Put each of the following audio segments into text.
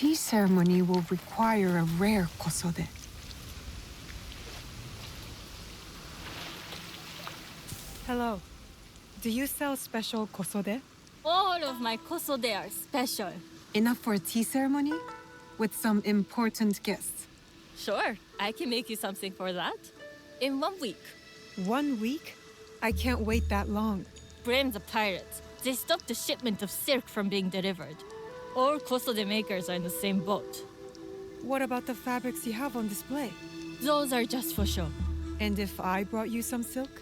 tea ceremony will require a rare kosode. Hello. Do you sell special kosode? All of my kosode are special. Enough for a tea ceremony? With some important guests? Sure, I can make you something for that. In 1 week. 1 week? I can't wait that long. Blame the pirates. They stopped the shipment of silk from being delivered. All kosode makers are in the same boat. What about the fabrics you have on display? Those are just for show. And if I brought you some silk?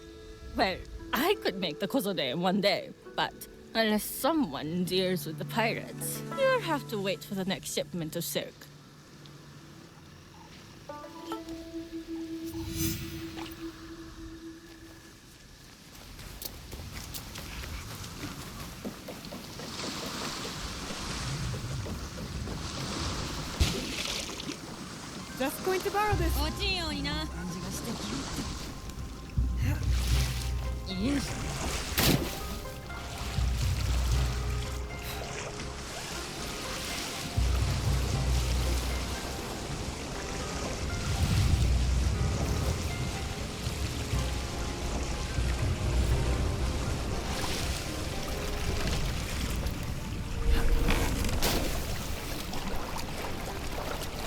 Well, I could make the kosode in 1 day, but unless someone deals with the pirates, you'll have to wait for the next shipment of silk. Just going to borrow this.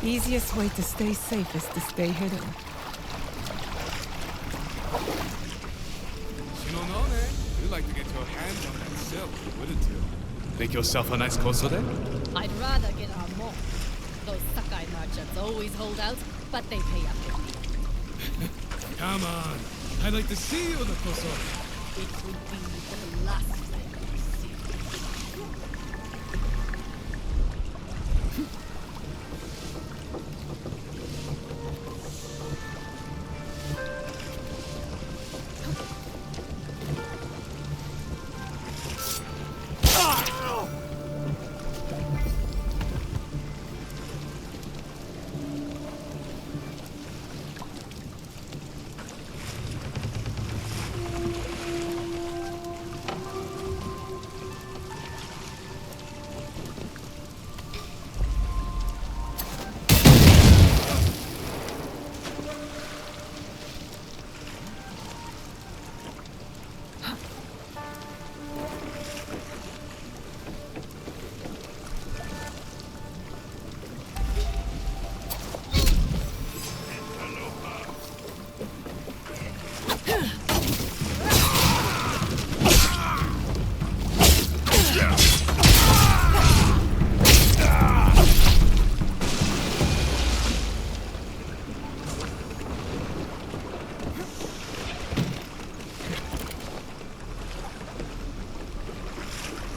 Easiest way to stay safe is to stay hidden. You'd like to get your hands on that silk, wouldn't you? Make yourself a nice kosode? I'd rather get our more. Those Sakai merchants always hold out, but they pay up. Come on. I'd like to see you in the kosode. It would be the last thing we see.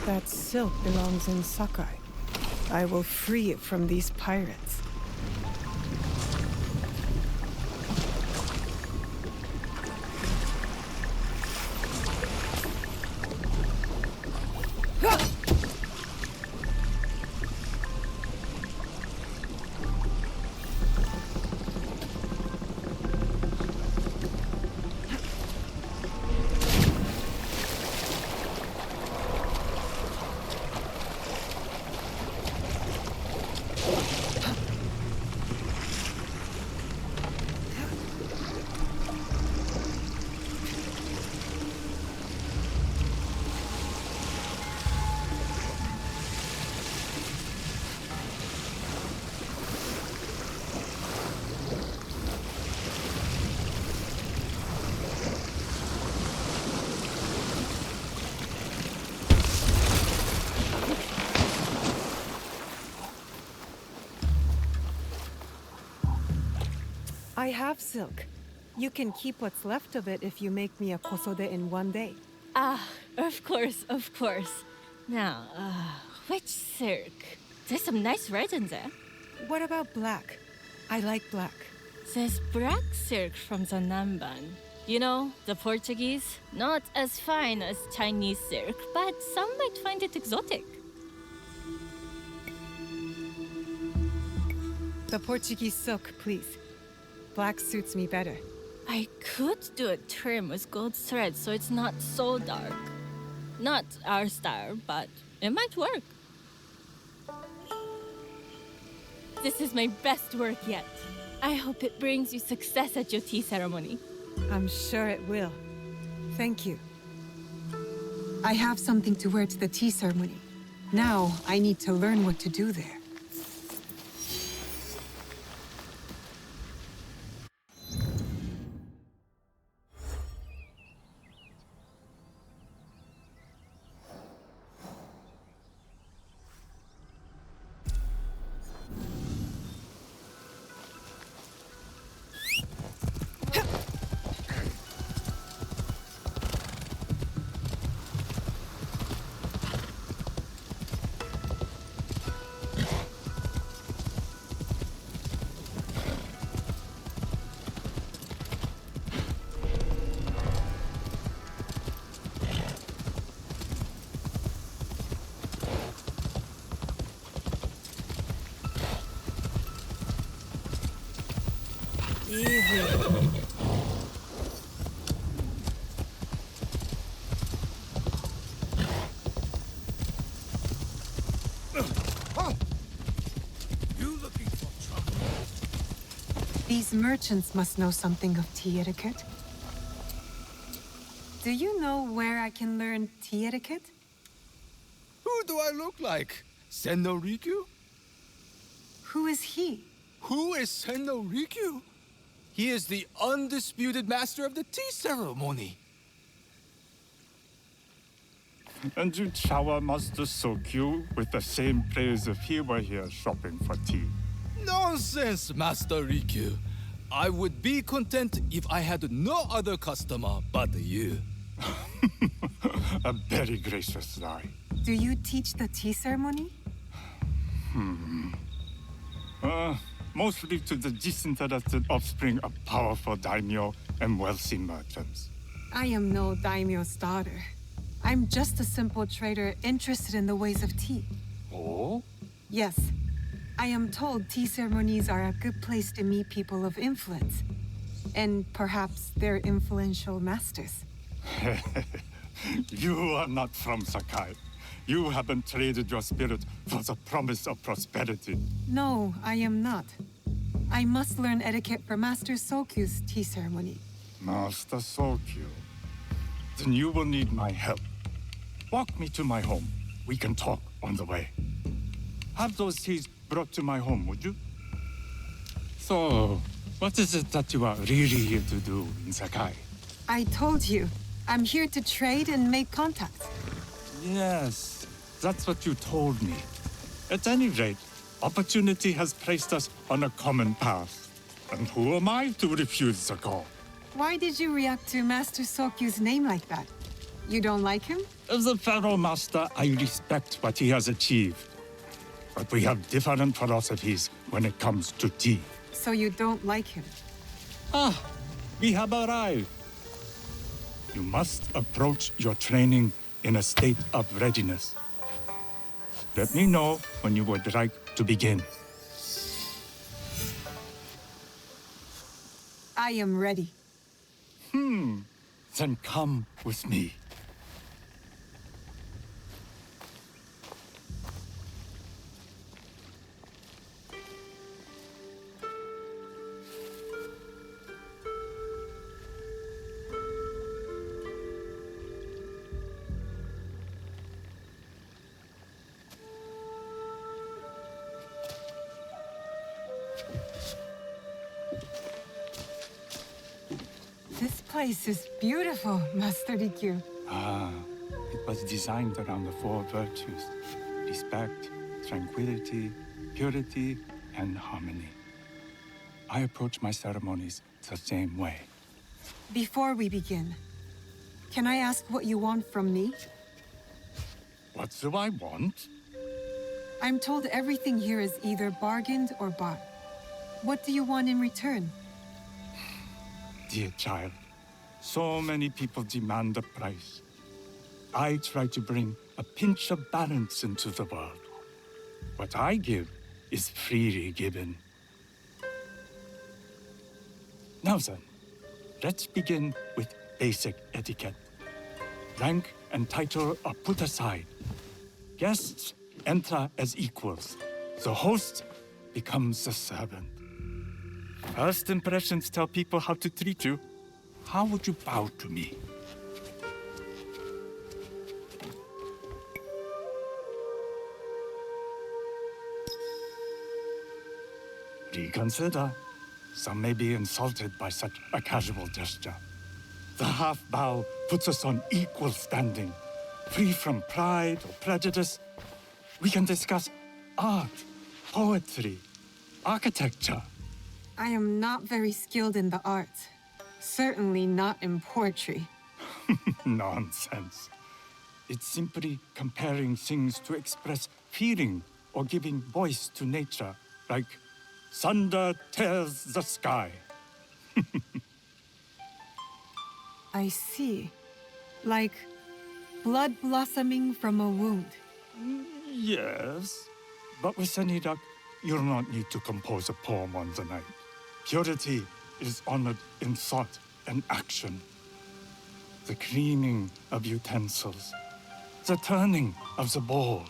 That silk belongs in Sakai. I will free it from these pirates. I have silk. You can keep what's left of it if you make me a kosode in 1 day. Ah, of course, of course. Now, which silk? There's some nice red in there. What about black? I like black. There's black silk from the Namban. You know, the Portuguese. Not as fine as Chinese silk, but some might find it exotic. The Portuguese silk, please. Black suits me better. I could do a trim with gold thread so it's not so dark. Not our style, but it might work. this is my best work yet. I hope it brings you success at your tea ceremony. I'm sure it will. Thank you. I have something to wear to the tea ceremony. Now, I need to learn what to do there. These merchants must know something of tea etiquette. Do you know where I can learn tea etiquette? Who do I look like? Senno Rikyu? Who is he? Who is Senno Rikyu? He is the undisputed master of the tea ceremony. And you shower Master Sokyu with the same praise if he were here shopping for tea. Nonsense, Master Rikyu. I would be content if I had no other customer but you. A very gracious lie. Do you teach the tea ceremony? Mostly to the disinterested offspring of powerful daimyo and wealthy merchants. I am no daimyo's daughter. I'm just a simple trader interested in the ways of tea. Oh? Yes. I am told tea ceremonies are a good place to meet people of influence. And perhaps their influential masters. You are not from Sakai. You haven't traded your spirit for the promise of prosperity. No, I am not. I must learn etiquette for Master Sokyu's tea ceremony. Master Sokyu. Then you will need my help. Walk me to my home. We can talk on the way. Have those teas brought to my home, would you? So, what is it that you are really here to do in Sakai? I told you, I'm here to trade and make contacts. Yes, that's what you told me. At any rate, opportunity has placed us on a common path. And who am I to refuse the call? Why did you react to Master Sokyu's name like that? You don't like him? As a Pharaoh Master, I respect what he has achieved. But we have different philosophies when it comes to tea. So you don't like him? Ah, we have arrived. You must approach your training in a state of readiness. Let me know when you would like to begin. I am ready. Then come with me. This place is beautiful, Master Rikyu. It was designed around the four virtues: respect, tranquility, purity, and harmony. I approach my ceremonies the same way. Before we begin, can I ask what you want from me? What do I want? I'm told everything here is either bargained or bought. What do you want in return? Dear child, so many people demand a price. I try to bring a pinch of balance into the world. What I give is freely given. Now then, let's begin with basic etiquette. Rank and title are put aside. Guests enter as equals. The host becomes a servant. First impressions tell people how to treat you. How would you bow to me? Reconsider. Some may be insulted by such a casual gesture. The half bow puts us on equal standing, free from pride or prejudice. We can discuss art, poetry, architecture. I am not very skilled in the arts. Certainly not in poetry. Nonsense. It's simply comparing things to express feeling or giving voice to nature, like thunder tears the sky. I see. Like blood blossoming from a wound. Yes, but with any luck, you'll not need to compose a poem on the night. Purity is honored in thought and action. The cleaning of utensils, the turning of the bowl.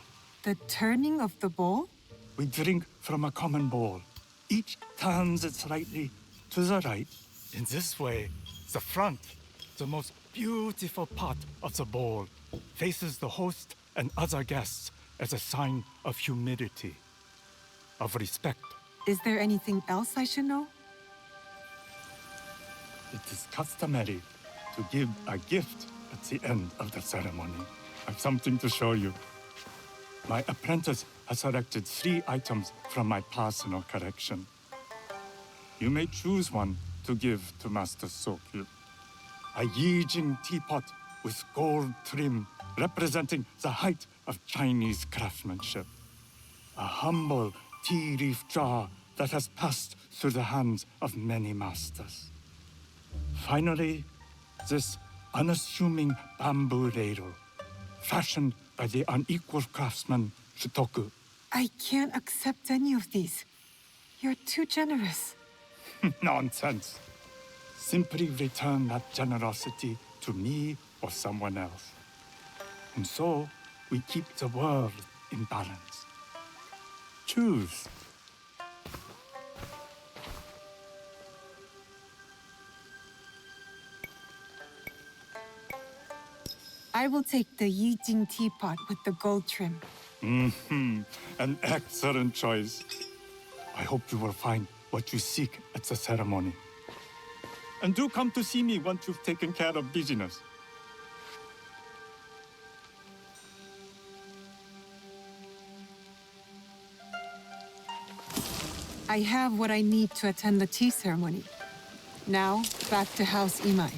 The turning of the bowl? We drink from a common bowl. Each turns it slightly to the right. In this way, the front, the most beautiful part of the bowl, faces the host and other guests as a sign of humility, of respect. Is there anything else I should know? It is customary to give a gift at the end of the ceremony. I've something to show you. My apprentice has selected 3 items from my personal collection. You may choose one to give to Master Sokyu. A Yijing teapot with gold trim representing the height of Chinese craftsmanship. A humble tea leaf jar that has passed through the hands of many masters. Finally, this unassuming bamboo ladle, fashioned by the unequal craftsman Shutoku. I can't accept any of these. You're too generous. Nonsense. Simply return that generosity to me or someone else. And so, we keep the world in balance. Choose. I will take the Yijing teapot with the gold trim. An excellent choice. I hope you will find what you seek at the ceremony. And do come to see me once you've taken care of business. I have what I need to attend the tea ceremony. Now, back to House Imai.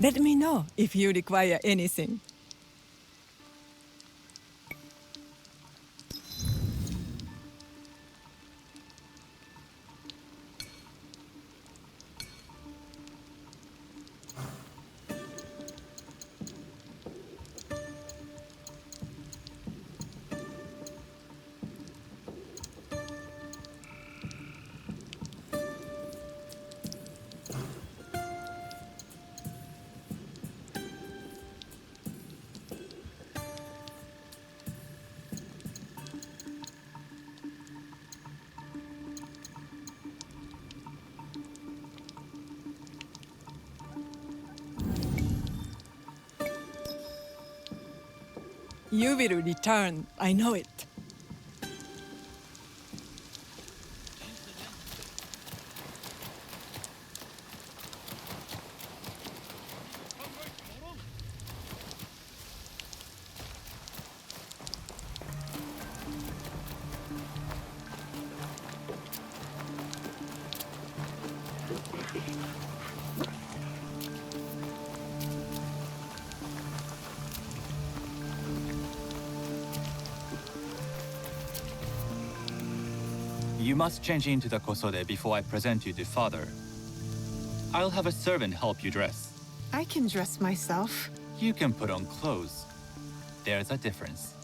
Let me know if you require anything. You will return, I know it. You must change into the kosode before I present you to father. I'll have a servant help you dress. I can dress myself. You can put on clothes. there's a difference.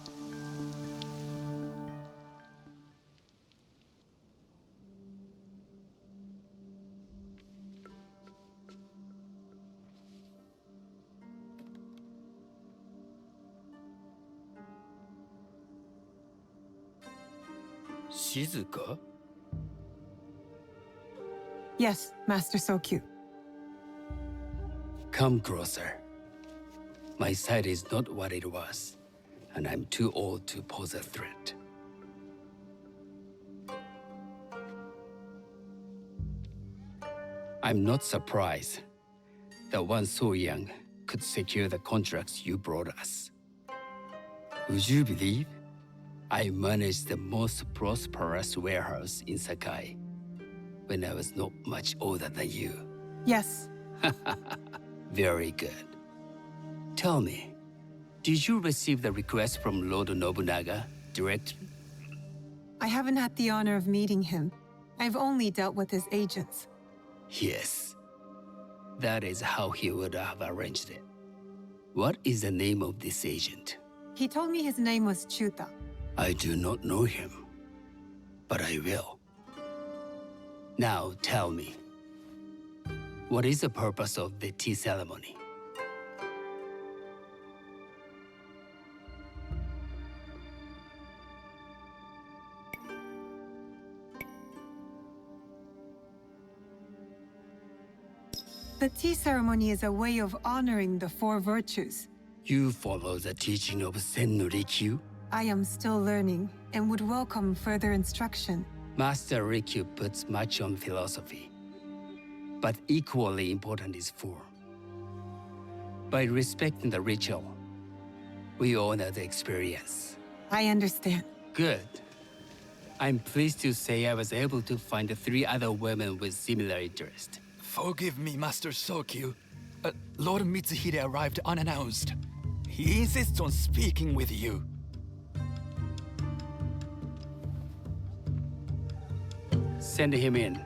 Shizuka? Yes, Master Sokyu. Come closer. My sight is not what it was, and I'm too old to pose a threat. I'm not surprised that one so young could secure the contracts you brought us. Would you believe I managed the most prosperous warehouse in Sakai when I was not much older than you? Yes. Very good. Tell me, did you receive the request from Lord Nobunaga directly? I haven't had the honor of meeting him. I've only dealt with his agents. Yes. That is how he would have arranged it. What is the name of this agent? He told me his name was Chuta. I do not know him, but I will. Now tell me, what is the purpose of the tea ceremony? The tea ceremony is a way of honoring the four virtues. You follow the teaching of Sen no Rikyu? I am still learning and would welcome further instruction. Master Rikyu puts much on philosophy, but equally important is form. By respecting the ritual, we honor the experience. I understand. Good. I'm pleased to say I was able to find 3 other women with similar interest. Forgive me, Master Sokyu. Lord Mitsuhide arrived unannounced. He insists on speaking with you. Send him in.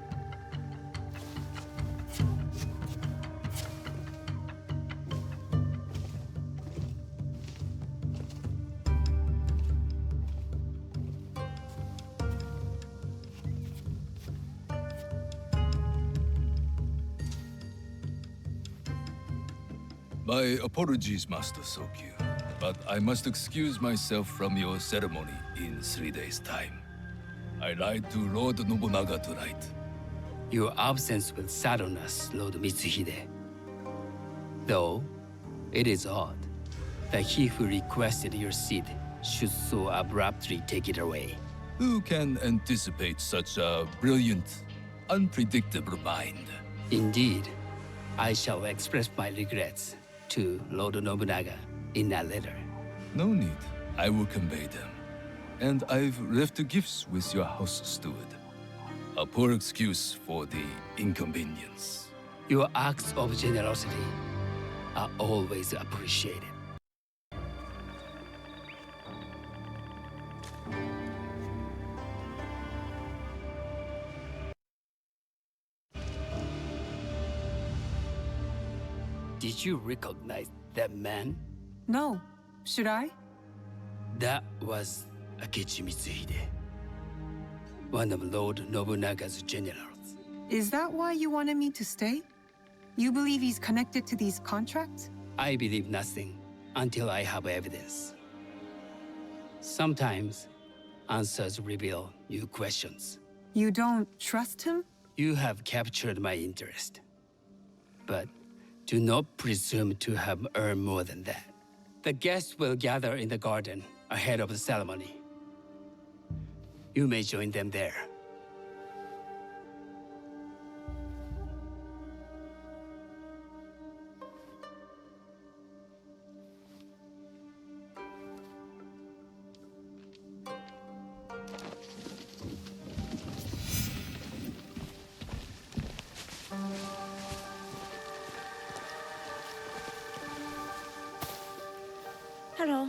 My apologies, Master Sokyu, but I must excuse myself from your ceremony in 3 days' time. I lied to Lord Nobunaga tonight. Your absence will sadden us, Lord Mitsuhide. Though, it is odd that he who requested your seat should so abruptly take it away. Who can anticipate such a brilliant, unpredictable mind? Indeed, I shall express my regrets to Lord Nobunaga in a letter. No need. I will convey them. And I've left gifts with your house steward. A poor excuse for the inconvenience. Your acts of generosity are always appreciated. Did you recognize that man? No. Should I? That was Akechi Mitsuhide, one of Lord Nobunaga's generals. Is that why you wanted me to stay? You believe he's connected to these contracts? I believe nothing until I have evidence. Sometimes, answers reveal new questions. You don't trust him? You have captured my interest. But do not presume to have earned more than that. The guests will gather in the garden ahead of the ceremony. You may join them there. Hello.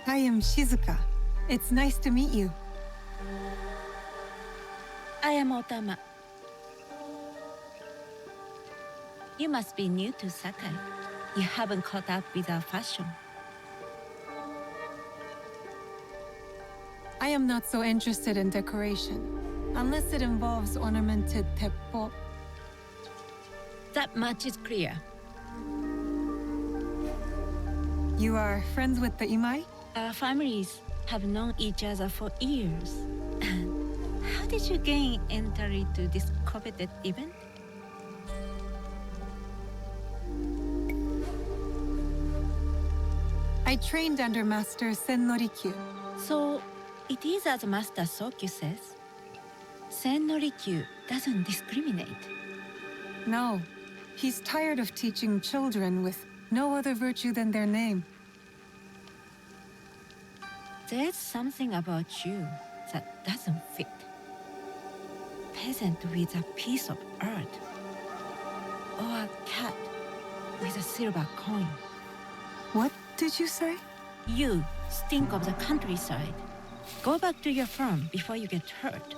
I am Shizuka. It's nice to meet you. I am Otama. You must be new to Sakai. You haven't caught up with our fashion. I am not so interested in decoration, unless it involves ornamented teppo. That much is clear. You are friends with the Imai? Our families have known each other for years. How did you gain entry to this coveted event? I trained under Master Sen Norikyu. So, it is as Master Sokyu says. Sen Norikyu doesn't discriminate. No, he's tired of teaching children with no other virtue than their name. There's something about you that doesn't fit. Peasant with a piece of earth. Or a cat with a silver coin. What did you say? You stink of the countryside. Go back to your farm before you get hurt.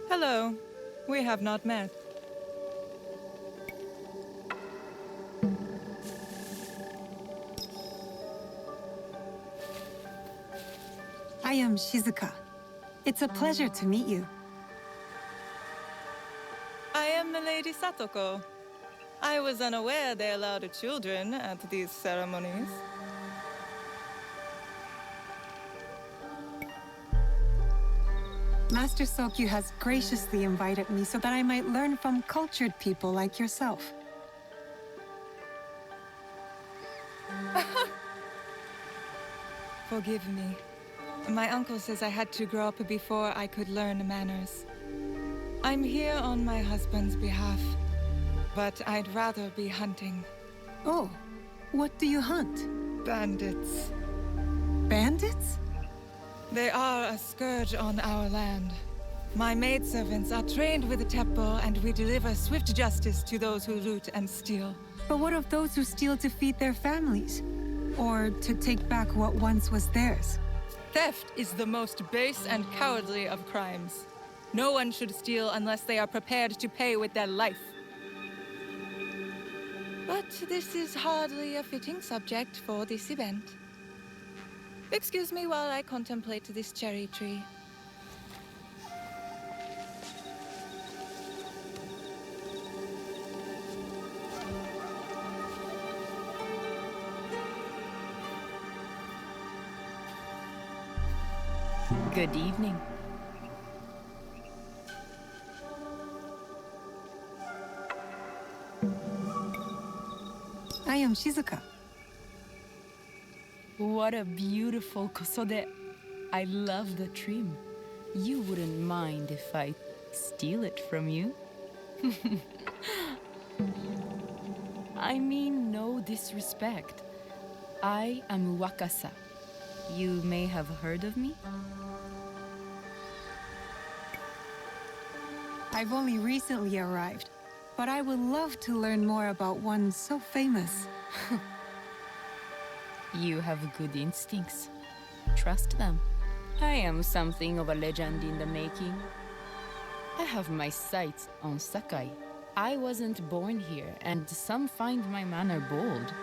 Hello. We have not met. I am Shizuka. It's a pleasure to meet you. I am Milady Satoko. I was unaware they allowed children at these ceremonies. Master Sokyu has graciously invited me so that I might learn from cultured people like yourself. Forgive me. My uncle says I had to grow up before I could learn manners. I'm here on my husband's behalf, but I'd rather be hunting. Oh, what do you hunt? Bandits. Bandits? They are a scourge on our land. My maidservants are trained with the teppo, and we deliver swift justice to those who loot and steal. But what of those who steal to feed their families? Or to take back what once was theirs? Theft is the most base and cowardly of crimes. No one should steal unless they are prepared to pay with their life. But this is hardly a fitting subject for this event. Excuse me while I contemplate this cherry tree. Good evening. I am Shizuka. What a beautiful kosode. I love the trim. You wouldn't mind if I steal it from you? I mean no disrespect. I am Wakasa. You may have heard of me? I've only recently arrived, but I would love to learn more about one so famous. You have good instincts. Trust them. I am something of a legend in the making. I have my sights on Sakai. I wasn't born here, and some find my manner bold.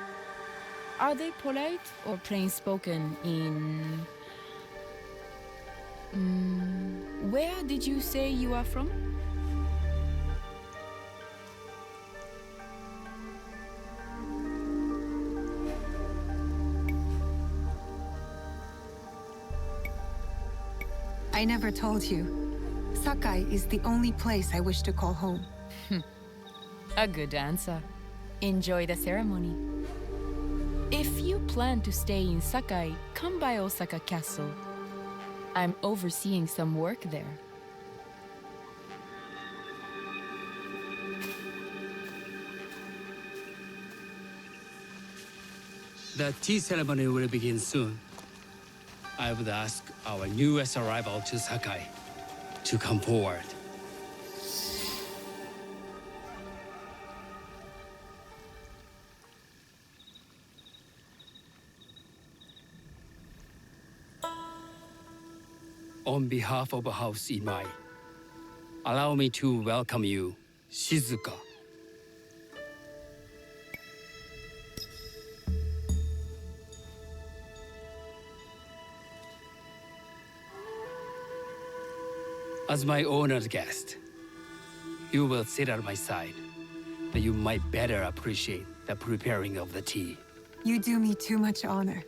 Are they polite or plain-spoken in... where did you say you are from? I never told you. Sakai is the only place I wish to call home. A good answer. Enjoy the ceremony. If you plan to stay in Sakai, come by Osaka Castle. I'm overseeing some work there. The tea ceremony will begin soon. I would ask our newest arrival to Sakai to come forward. On behalf of House Imai, allow me to welcome you, Shizuka. As my honored guest, you will sit at my side, but you might better appreciate the preparing of the tea. You do me too much honor.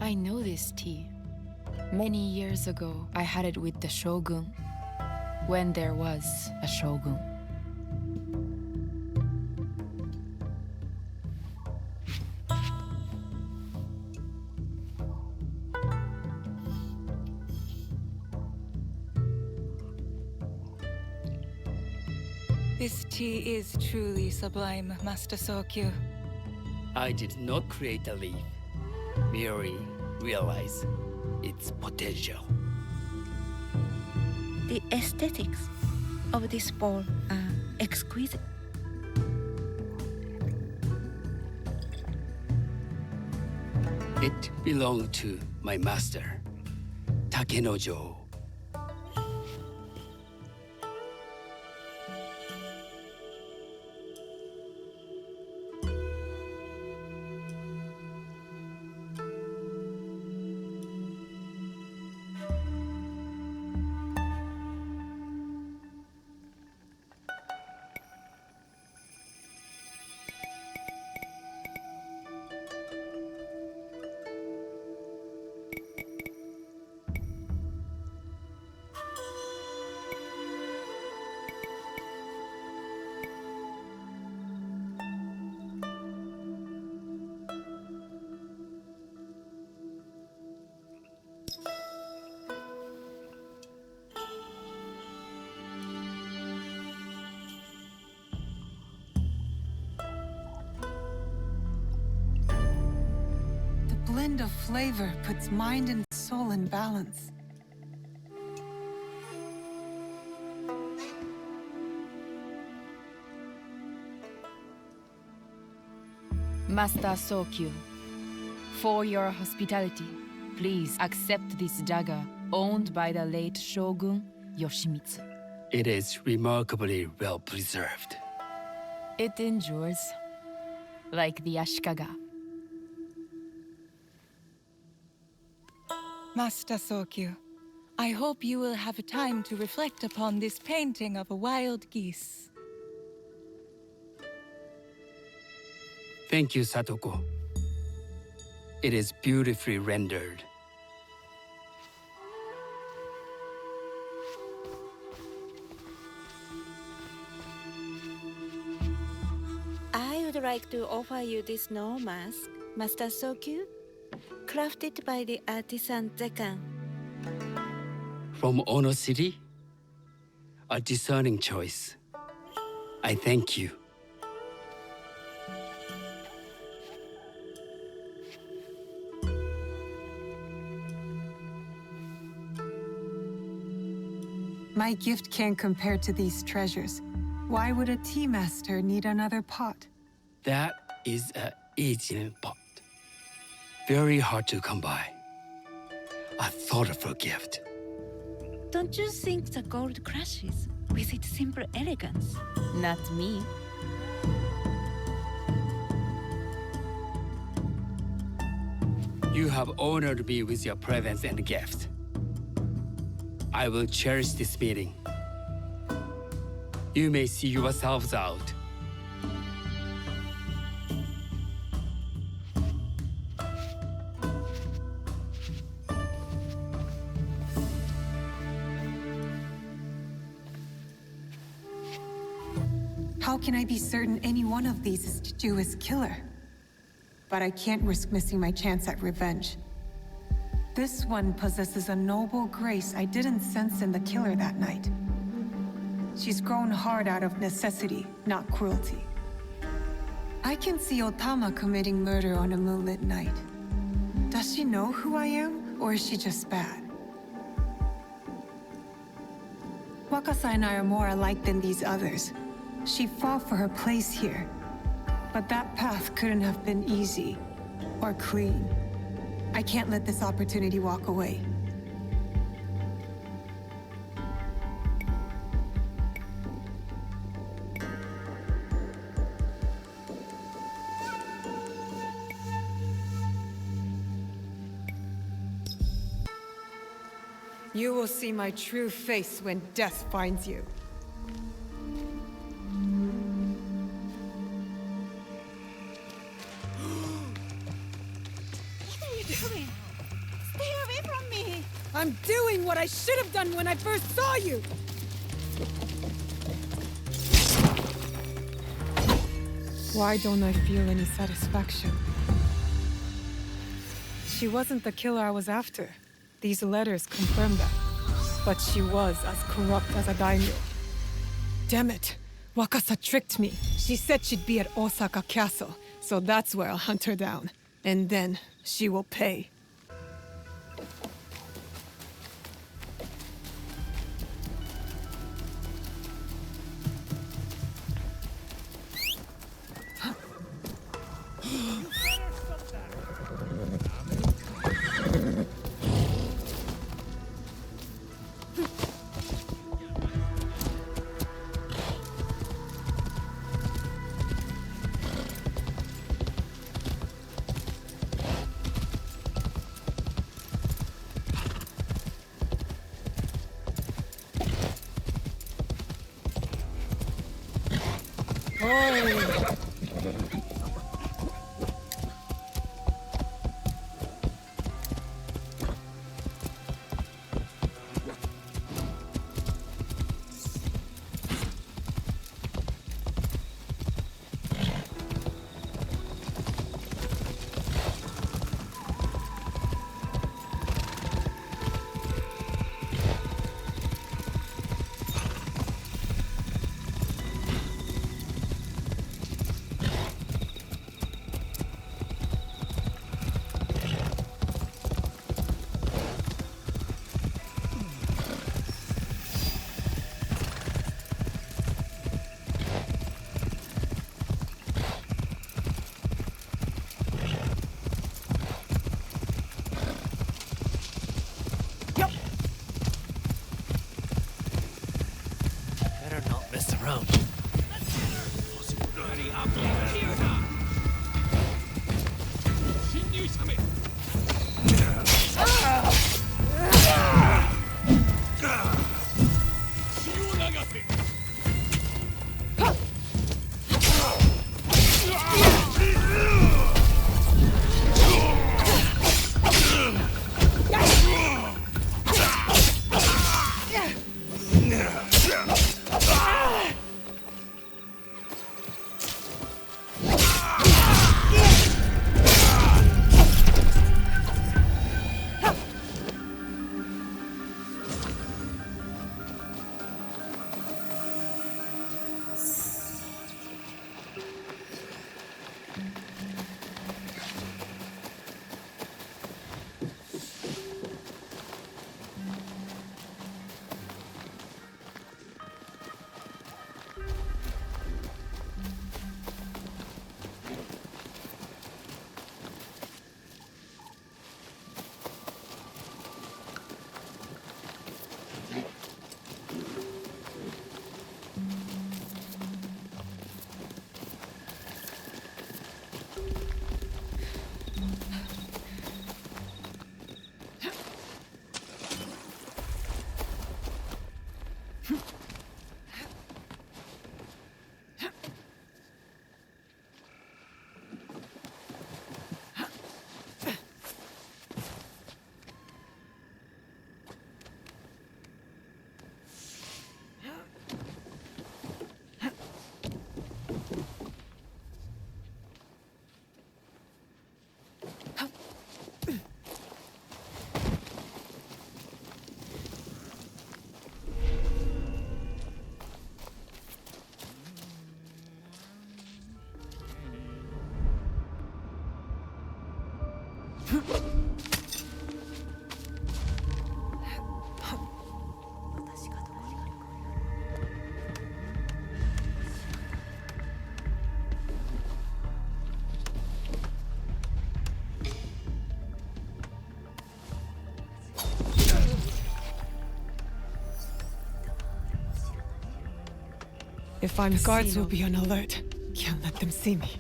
I know this tea. Many years ago, I had it with the shogun, when there was a shogun. This tea is truly sublime, Master Sokyu. I did not create a leaf, merely realize its potential. The aesthetics of this bowl are exquisite. It belonged to my master, Takenojo. The blend of flavor puts mind and soul in balance. Master Sokyu, for your hospitality, please accept this dagger owned by the late Shogun Yoshimitsu. It is remarkably well preserved. It endures, like the Ashikaga. Master Sokyu, I hope you will have time to reflect upon this painting of a wild geese. Thank you, Satoko. It is beautifully rendered. I would like to offer you this snow mask, Master Sokyu, crafted by the artisan Zekan. From Ono City? A discerning choice. I thank you. My gift can't compare to these treasures. Why would a tea master need another pot? That is a aging pot. Very hard to come by. A thoughtful gift. Don't you think the gold crashes with its simple elegance? Not me. You have honored me with your presence and gift. I will cherish this meeting. You may see yourselves out. How can I be certain any one of these is to do his killer? But I can't risk missing my chance at revenge. This one possesses a noble grace I didn't sense in the killer that night. She's grown hard out of necessity, not cruelty. I can see Otama committing murder on a moonlit night. Does she know who I am, or is she just bad? Wakasa and I are more alike than these others. She fought for her place here. But that path couldn't have been easy or clean. I can't let this opportunity walk away. You will see my true face when death finds you. What are you doing? Stay away from me! I'm doing what I should have done when I first saw you! Why don't I feel any satisfaction? She wasn't the killer I was after. These letters confirm that. But she was as corrupt as a daimyo. Damn it! Wakasa tricked me. She said she'd be at Osaka Castle, so that's where I'll hunt her down. And then she will pay. If I'm the guards will be on alert. Can't let them see me.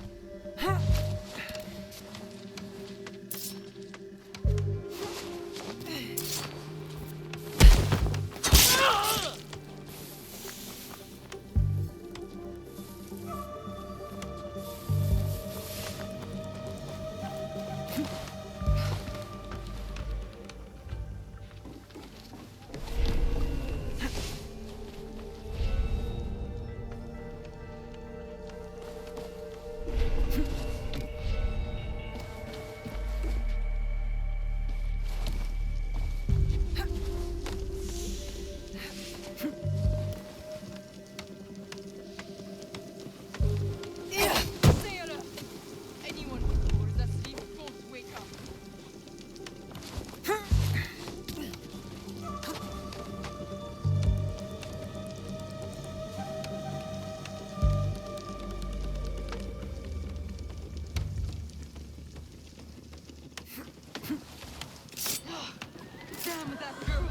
Damn that girl!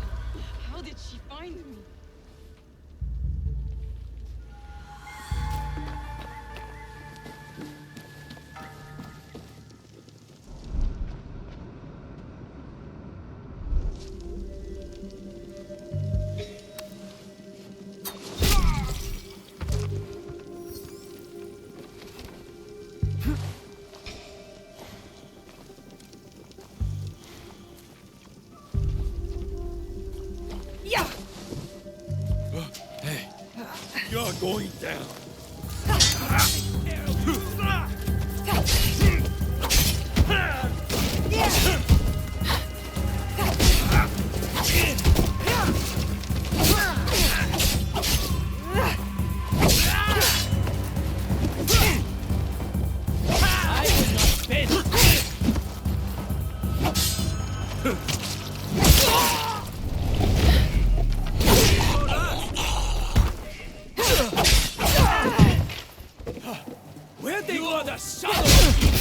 How did she find me? Hey, you're going down. Where they are the shadows?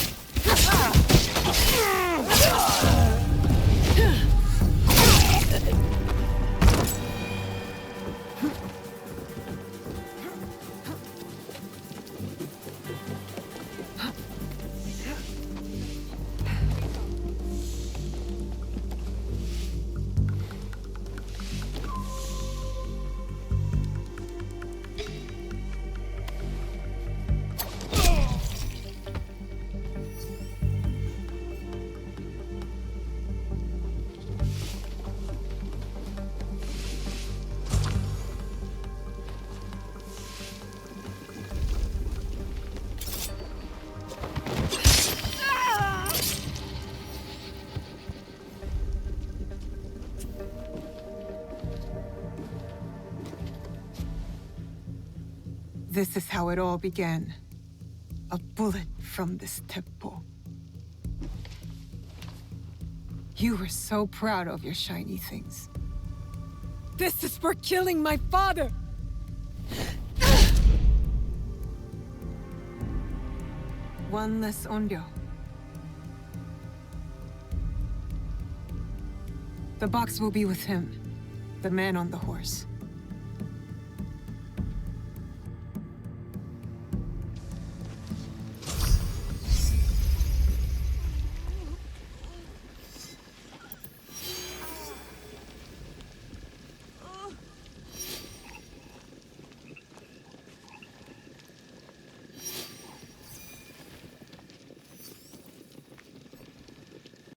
This is how it all began. A bullet from this Teppo. You were so proud of your shiny things. This is for killing my father! One less Onryo. The box will be with him, the man on the horse.